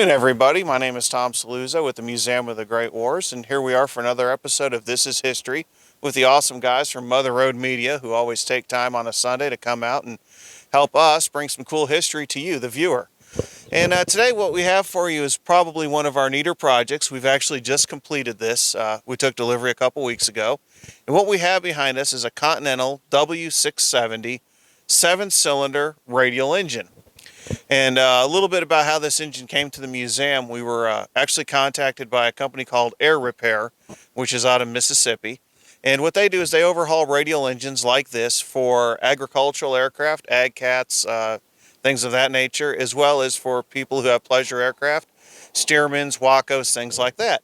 afternoon, everybody. My name is Tom Saluzzo with the Museum of the Great Wars, and here we are for another episode of This is History with the awesome guys from Mother Road Media, who always take time on a Sunday to come out and help us bring some cool history to you, the viewer. And today what we have for you is probably one of our neater projects. We've actually just completed this. We took delivery a couple weeks ago. And what we have behind us is a Continental W-670 7-cylinder radial engine. And a little bit about how this engine came to the museum. We were actually contacted by a company called Air Repair, which is out of Mississippi. And what they do is they overhaul radial engines like this for agricultural aircraft, ag cats, things of that nature, as well as for people who have pleasure aircraft, Stearmans, Wacos, things like that.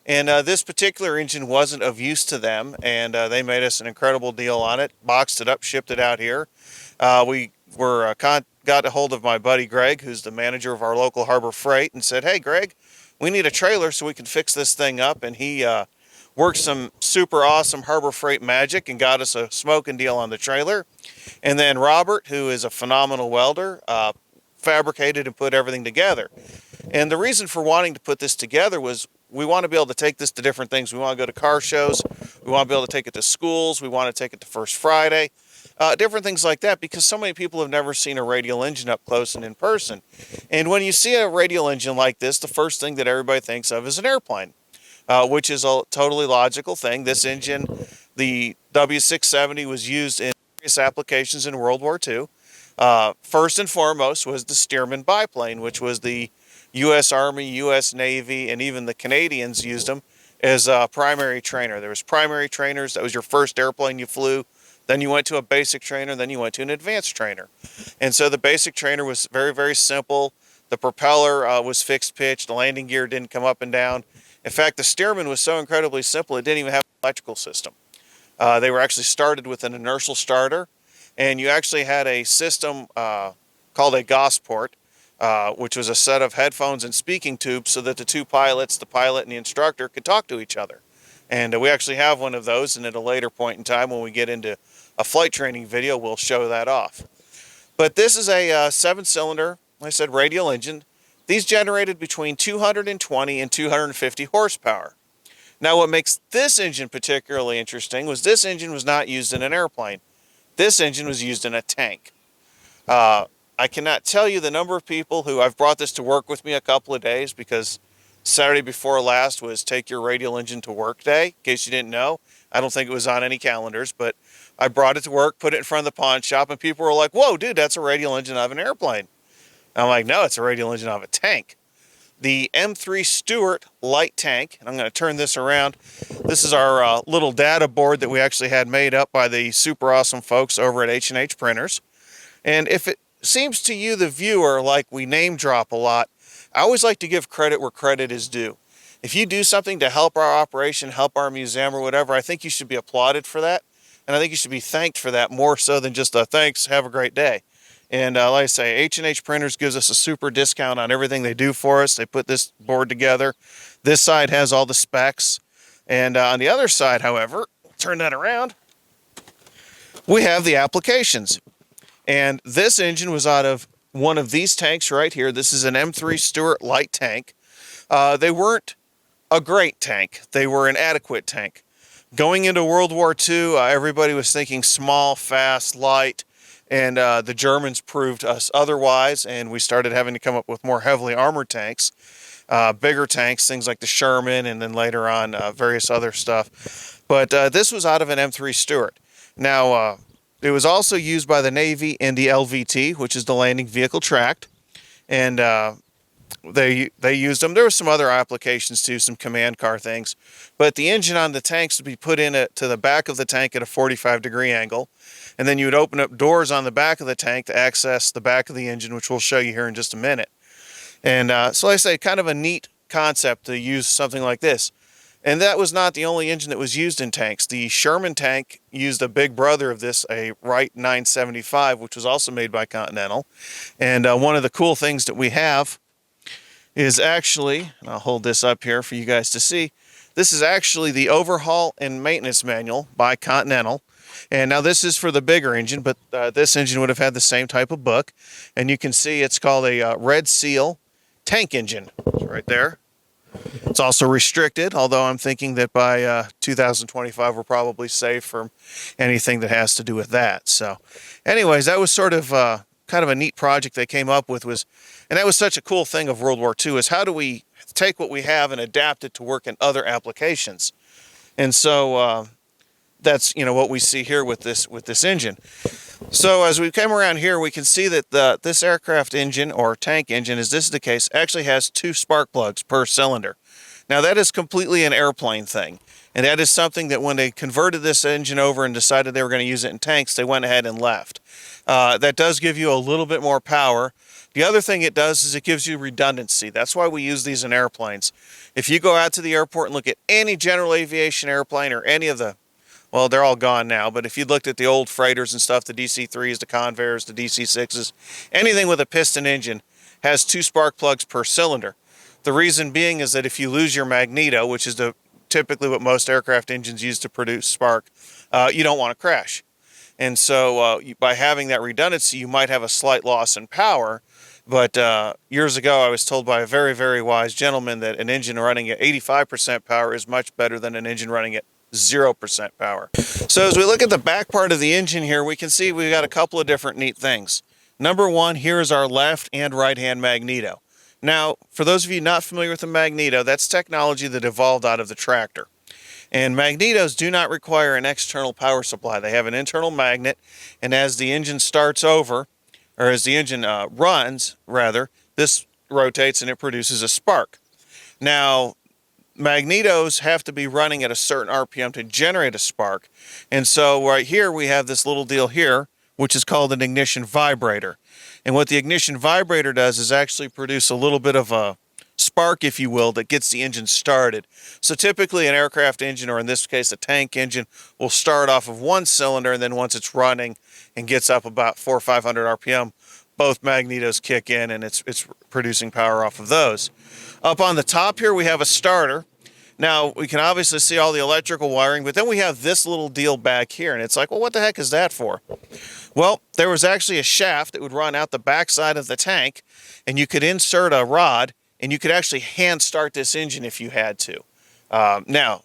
And this particular engine wasn't of use to them, and they made us an incredible deal on it, boxed it up, shipped it out here. We were got a hold of my buddy Greg, who's the manager of our local Harbor Freight, and said, "Hey, Greg, we need a trailer so we can fix this thing up." And he worked some super awesome Harbor Freight magic and got us a smoking deal on the trailer. And then Robert, who is a phenomenal welder, fabricated and put everything together. And the reason for wanting to put this together was we want to be able to take this to different things. We want to go to car shows. We want to be able to take it to schools. We want to take it to First Friday. Different things like that, because so many people have never seen a radial engine up close and in person. And when you see a radial engine like this, the first thing that everybody thinks of is an airplane, which is a totally logical thing. This engine, the W670, was used in various applications in World War II. First and foremost was the Stearman biplane, which was the U.S. Army, U.S. Navy, and even the Canadians used them as a primary trainer. There was primary trainers. That was your first airplane you flew. Then you went to a basic trainer, then you went to an advanced trainer. And so the basic trainer was very, very simple. The propeller was fixed pitch. The landing gear didn't come up and down. In fact, the Stearman was so incredibly simple, it didn't even have an electrical system. They were actually started with an inertial starter, and you actually had a system called a Gosport, which was a set of headphones and speaking tubes so that the two pilots, the pilot and the instructor, could talk to each other. And we actually have one of those, and at a later point in time when we get into a flight training video, we'll show that off. But this is a 7-cylinder, like I said, radial engine. These generated between 220 and 250 horsepower. Now what makes this engine particularly interesting was this engine was not used in an airplane. This engine was used in a tank. I cannot tell you the number of people who I've brought this to work with me a couple of days, because Saturday before last was Take Your Radial Engine to Work Day, in case you didn't know. I don't think it was on any calendars, but I brought it to work, put it in front of the pawn shop, and people were like, "Whoa, dude, that's a radial engine of an airplane." And I'm like, "No, it's a radial engine of a tank." The M3 Stuart light tank, and I'm going to turn this around. This is our little data board that we actually had made up by the super awesome folks over at H&H Printers. And if it seems to you, the viewer, like we name drop a lot, I always like to give credit where credit is due. If you do something to help our operation, help our museum or whatever, I think you should be applauded for that. And I think you should be thanked for that more so than just a thanks, have a great day. And like I say, H&H Printers gives us a super discount on everything they do for us. They put this board together. This side has all the specs. And on the other side, however, turn that around, we have the applications. And this engine was out of one of these tanks right here. This is an M3 Stuart light tank. They weren't a great tank. They were an adequate tank. Going into World War II, everybody was thinking small, fast, light, and the Germans proved us otherwise, and we started having to come up with more heavily armored tanks, bigger tanks, things like the Sherman, and then later on various other stuff. But this was out of an M3 Stuart. Now, it was also used by the Navy in the LVT, which is the Landing Vehicle Tracked, and they used them. There were some other applications too, some command car things, but the engine on the tanks would be put in to the back of the tank at a 45-degree angle, and then you would open up doors on the back of the tank to access the back of the engine, which we'll show you here in just a minute. And so like I say, kind of a neat concept to use something like this. And that was not the only engine that was used in tanks. The Sherman tank used a big brother of this, a Wright 975, which was also made by Continental. And one of the cool things that we have is actually, and I'll hold this up here for you guys to see, this is actually the overhaul and maintenance manual by Continental. And now this is for the bigger engine, but this engine would have had the same type of book. And you can see it's called a Red Seal tank engine. It's right there. It's also restricted, although I'm thinking that by 2025 we're probably safe from anything that has to do with that. So anyways, that was sort of kind of a neat project they came up with, and that was such a cool thing of World War II, is how do we take what we have and adapt it to work in other applications. And so that's, you know, what we see here with this engine. So as we came around here, we can see that this aircraft engine, or tank engine, as this is the case, actually has 2 spark plugs per cylinder. Now that is completely an airplane thing, and that is something that when they converted this engine over and decided they were going to use it in tanks, they went ahead and left. That does give you a little bit more power. The other thing it does is it gives you redundancy. That's why we use these in airplanes. If you go out to the airport and look at any general aviation airplane or any of the, well, they're all gone now, but if you looked at the old freighters and stuff, the DC-3s, the Convairs, the DC-6s, anything with a piston engine has 2 spark plugs per cylinder. The reason being is that if you lose your magneto, which is typically what most aircraft engines use to produce spark, you don't want to crash. And so by having that redundancy, you might have a slight loss in power. But years ago, I was told by a very, very wise gentleman that an engine running at 85% power is much better than an engine running at 0% power. So as we look at the back part of the engine here, we can see we've got a couple of different neat things. Number one, here is our left and right-hand magneto. Now, for those of you not familiar with the magneto, that's technology that evolved out of the tractor. And magnetos do not require an external power supply. They have an internal magnet, and as the engine starts over, or as the engine runs, rather, this rotates and it produces a spark. Now, magnetos have to be running at a certain RPM to generate a spark. And so right here we have this little deal here, which is called an ignition vibrator. And what the ignition vibrator does is actually produce a little bit of a spark, if you will, that gets the engine started. So typically an aircraft engine, or in this case a tank engine, will start off of 1 cylinder, and then once it's running and gets up about 400 or 500 RPM, both magnetos kick in and it's producing power off of those. Up on the top here we have a starter. Now we can obviously see all the electrical wiring, but then we have this little deal back here, and it's like, well, what the heck is that for? Well, there was actually a shaft that would run out the backside of the tank, and you could insert a rod, and you could actually hand start this engine if you had to. Now,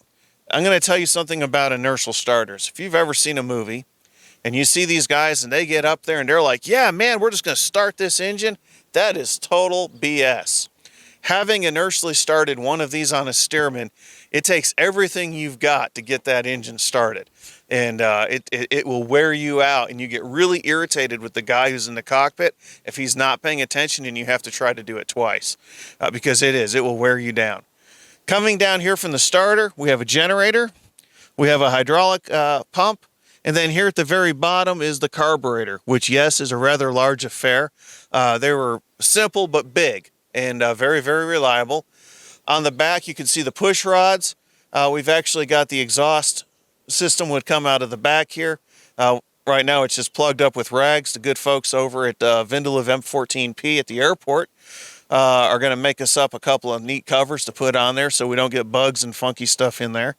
I'm going to tell you something about inertial starters. If you've ever seen a movie and you see these guys and they get up there and they're like, yeah, man, we're just going to start this engine, that is total BS. Having inertially started one of these on a Stearman, it takes everything you've got to get that engine started. And it will wear you out, and you get really irritated with the guy who's in the cockpit if he's not paying attention and you have to try to do it twice, because it will wear you down. Coming down here from the starter, we have a generator, we have a hydraulic pump, and then here at the very bottom is the carburetor, which, yes, is a rather large affair. They were simple but big and very, very reliable. On the back, you can see the push rods. We've actually got the exhaust system would come out of the back here. Right now it's just plugged up with rags. The good folks over at Vindelive M14P at the airport are going to make us up a couple of neat covers to put on there so we don't get bugs and funky stuff in there.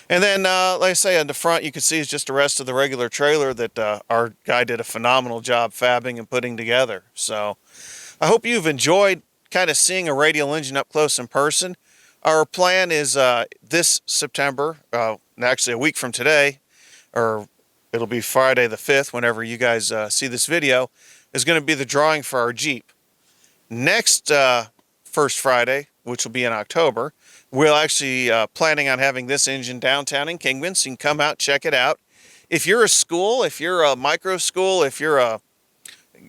And then, like I say, on the front you can see is just the rest of the regular trailer that our guy did a phenomenal job fabbing and putting together. So I hope you've enjoyed kind of seeing a radial engine up close in person. Our plan is this September, actually a week from today, or it'll be Friday the 5th whenever you guys see this video, is going to be the drawing for our Jeep. Next first Friday, which will be in October, we'll actually planning on having this engine downtown in Kingman, so you can come out, check it out. If you're a school, if you're a micro school, if you're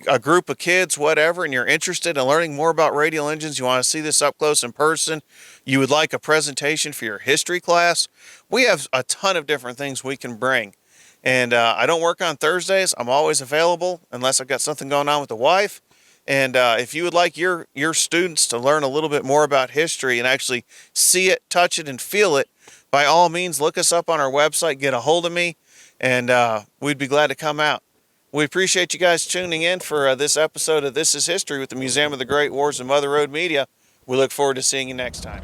a group of kids, whatever, and you're interested in learning more about radial engines, you want to see this up close in person, you would like a presentation for your history class, we have a ton of different things we can bring. And I don't work on Thursdays. I'm always available unless I've got something going on with the wife. And if you would like your students to learn a little bit more about history and actually see it, touch it, and feel it, by all means, look us up on our website, get a hold of me, and we'd be glad to come out. We appreciate you guys tuning in for this episode of This is History with the Museum of the Great Wars and Mother Road Media. We look forward to seeing you next time.